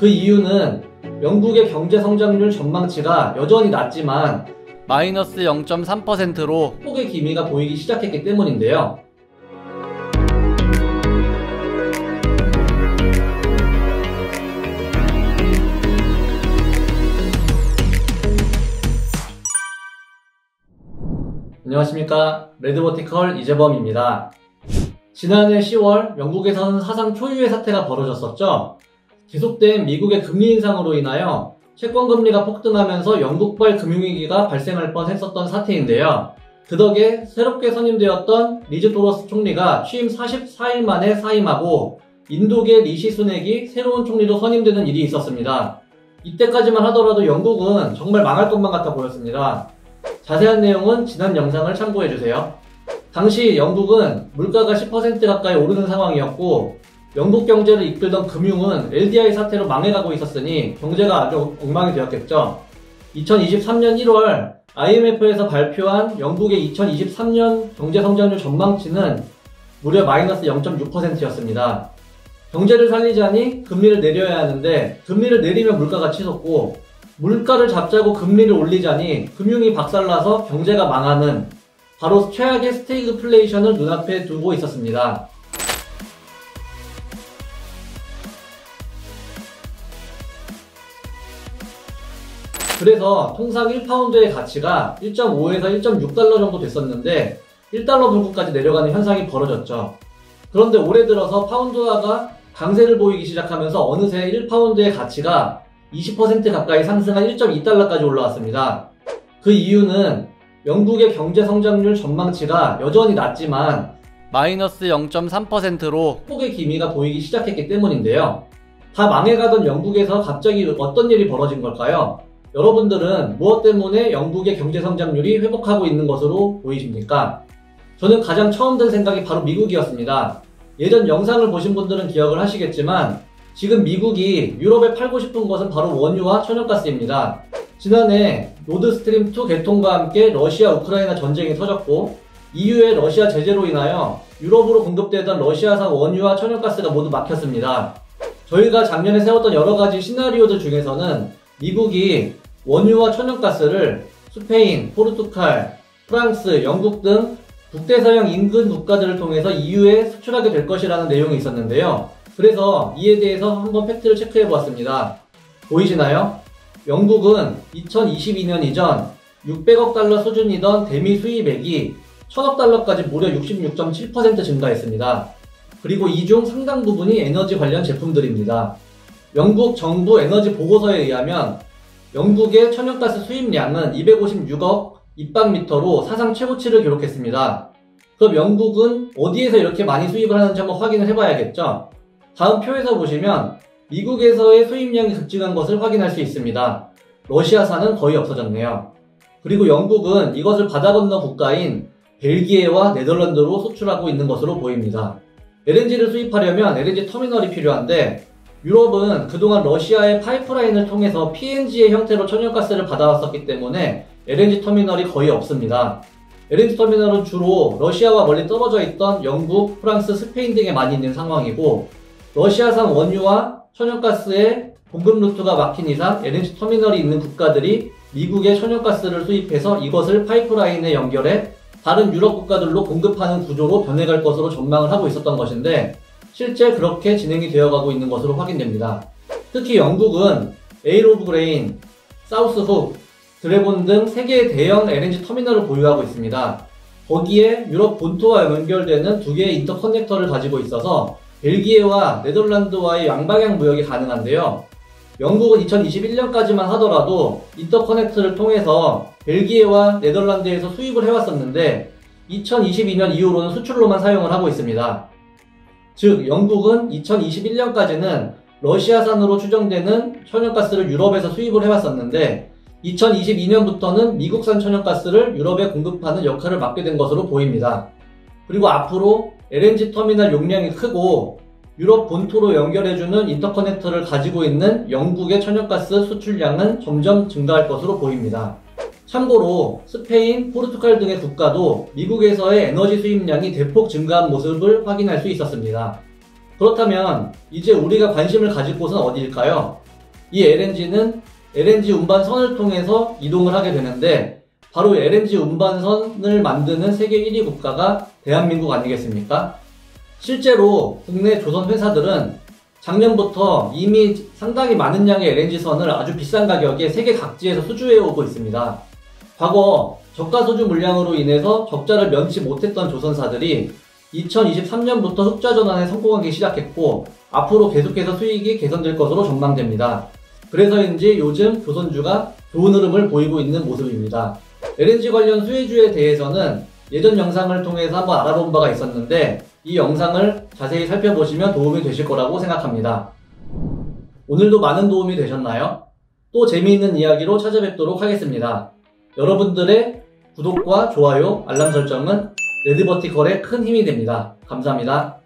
그 이유는 영국의 경제 성장률 전망치가 여전히 낮지만 마이너스 0.3%로 회복의 기미가 보이기 시작했기 때문인데요. 안녕하십니까, 레드버티컬 이재범입니다. 지난해 10월 영국에서는 사상 초유의 사태가 벌어졌었죠. 계속된 미국의 금리 인상으로 인하여 채권금리가 폭등하면서 영국발 금융위기가 발생할 뻔했었던 사태인데요. 그 덕에 새롭게 선임되었던 리즈 토러스 총리가 취임 44일 만에 사임하고 인도계 리시 수넥이 새로운 총리로 선임되는 일이 있었습니다. 이때까지만 하더라도 영국은 정말 망할 것만 같아 보였습니다. 자세한 내용은 지난 영상을 참고해주세요. 당시 영국은 물가가 10% 가까이 오르는 상황이었고 영국 경제를 이끌던 금융은 LDI 사태로 망해가고 있었으니 경제가 아주 엉망이 되었겠죠. 2023년 1월 IMF에서 발표한 영국의 2023년 경제성장률 전망치는 무려 마이너스 0.6%였습니다. 경제를 살리자니 금리를 내려야 하는데 금리를 내리면 물가가 치솟고 물가를 잡자고 금리를 올리자니 금융이 박살나서 경제가 망하는 바로 최악의 스태그플레이션을 눈앞에 두고 있었습니다. 그래서 통상 1파운드의 가치가 1.5에서 1.6달러 정도 됐었는데 1달러 불구까지 내려가는 현상이 벌어졌죠. 그런데 올해 들어서 파운드화가 강세를 보이기 시작하면서 어느새 1파운드의 가치가 20% 가까이 상승한 1.2달러까지 올라왔습니다. 그 이유는 영국의 경제 성장률 전망치가 여전히 낮지만 마이너스 0.3%로 회복의 기미가 보이기 시작했기 때문인데요. 다 망해가던 영국에서 갑자기 어떤 일이 벌어진 걸까요? 여러분들은 무엇 때문에 영국의 경제 성장률이 회복하고 있는 것으로 보이십니까? 저는 가장 처음 든 생각이 바로 미국이었습니다. 예전 영상을 보신 분들은 기억을 하시겠지만 지금 미국이 유럽에 팔고 싶은 것은 바로 원유와 천연가스입니다. 지난해 노드스트림2 개통과 함께 러시아 우크라이나 전쟁이 터졌고 EU의 러시아 제재로 인하여 유럽으로 공급되던 러시아산 원유와 천연가스가 모두 막혔습니다. 저희가 작년에 세웠던 여러가지 시나리오들 중에서는 미국이 원유와 천연가스를 스페인, 포르투갈, 프랑스, 영국 등 북대서양 인근 국가들을 통해서 EU에 수출하게 될 것이라는 내용이 있었는데요. 그래서 이에 대해서 한번 팩트를 체크해 보았습니다. 보이시나요? 영국은 2022년 이전 600억 달러 수준이던 대미 수입액이 1000억 달러까지 무려 66.7% 증가했습니다. 그리고 이 중 상당 부분이 에너지 관련 제품들입니다. 영국 정부 에너지 보고서에 의하면 영국의 천연가스 수입량은 256억 입방미터로 사상 최고치를 기록했습니다. 그럼 영국은 어디에서 이렇게 많이 수입을 하는지 한번 확인을 해봐야겠죠? 다음 표에서 보시면 미국에서의 수입량이 급증한 것을 확인할 수 있습니다. 러시아산은 거의 없어졌네요. 그리고 영국은 이것을 바다 건너 국가인 벨기에와 네덜란드로 수출하고 있는 것으로 보입니다. LNG를 수입하려면 LNG 터미널이 필요한데 유럽은 그동안 러시아의 파이프라인을 통해서 PNG의 형태로 천연가스를 받아왔었기 때문에 LNG 터미널이 거의 없습니다. LNG 터미널은 주로 러시아와 멀리 떨어져 있던 영국, 프랑스, 스페인 등에 많이 있는 상황이고 러시아산 원유와 천연가스의 공급 루트가 막힌 이상 LNG 터미널이 있는 국가들이 미국의 천연가스를 수입해서 이것을 파이프라인에 연결해 다른 유럽 국가들로 공급하는 구조로 변해갈 것으로 전망을 하고 있었던 것인데 실제 그렇게 진행이 되어가고 있는 것으로 확인됩니다. 특히 영국은 에일 오브 그레인, 사우스훅, 드래곤 등 3개의 대형 LNG 터미널을 보유하고 있습니다. 거기에 유럽 본토와 연결되는 2개의 인터커넥터를 가지고 있어서 벨기에와 네덜란드와의 양방향 무역이 가능한데요. 영국은 2021년까지만 하더라도 인터커넥트를 통해서 벨기에와 네덜란드에서 수입을 해왔었는데 2022년 이후로는 수출로만 사용을 하고 있습니다. 즉 영국은 2021년까지는 러시아산으로 추정되는 천연가스를 유럽에서 수입을 해왔었는데 2022년부터는 미국산 천연가스를 유럽에 공급하는 역할을 맡게 된 것으로 보입니다. 그리고 앞으로 LNG 터미널 용량이 크고 유럽 본토로 연결해주는 인터커넥터를 가지고 있는 영국의 천연가스 수출량은 점점 증가할 것으로 보입니다. 참고로 스페인, 포르투갈 등의 국가도 미국에서의 에너지 수입량이 대폭 증가한 모습을 확인할 수 있었습니다. 그렇다면 이제 우리가 관심을 가질 곳은 어디일까요? 이 LNG는 LNG 운반선을 통해서 이동을 하게 되는데 바로 LNG 운반선을 만드는 세계 1위 국가가 대한민국 아니겠습니까? 실제로 국내 조선 회사들은 작년부터 이미 상당히 많은 양의 LNG선을 아주 비싼 가격에 세계 각지에서 수주해 오고 있습니다. 과거 저가 수주 물량으로 인해서 적자를 면치 못했던 조선사들이 2023년부터 흑자 전환에 성공하기 시작했고 앞으로 계속해서 수익이 개선될 것으로 전망됩니다. 그래서인지 요즘 조선주가 좋은 흐름을 보이고 있는 모습입니다. LNG 관련 수혜주에 대해서는 예전 영상을 통해서 한번 알아본 바가 있었는데 이 영상을 자세히 살펴보시면 도움이 되실 거라고 생각합니다. 오늘도 많은 도움이 되셨나요? 또 재미있는 이야기로 찾아뵙도록 하겠습니다. 여러분들의 구독과 좋아요, 알람 설정은 레드버티컬에 큰 힘이 됩니다. 감사합니다.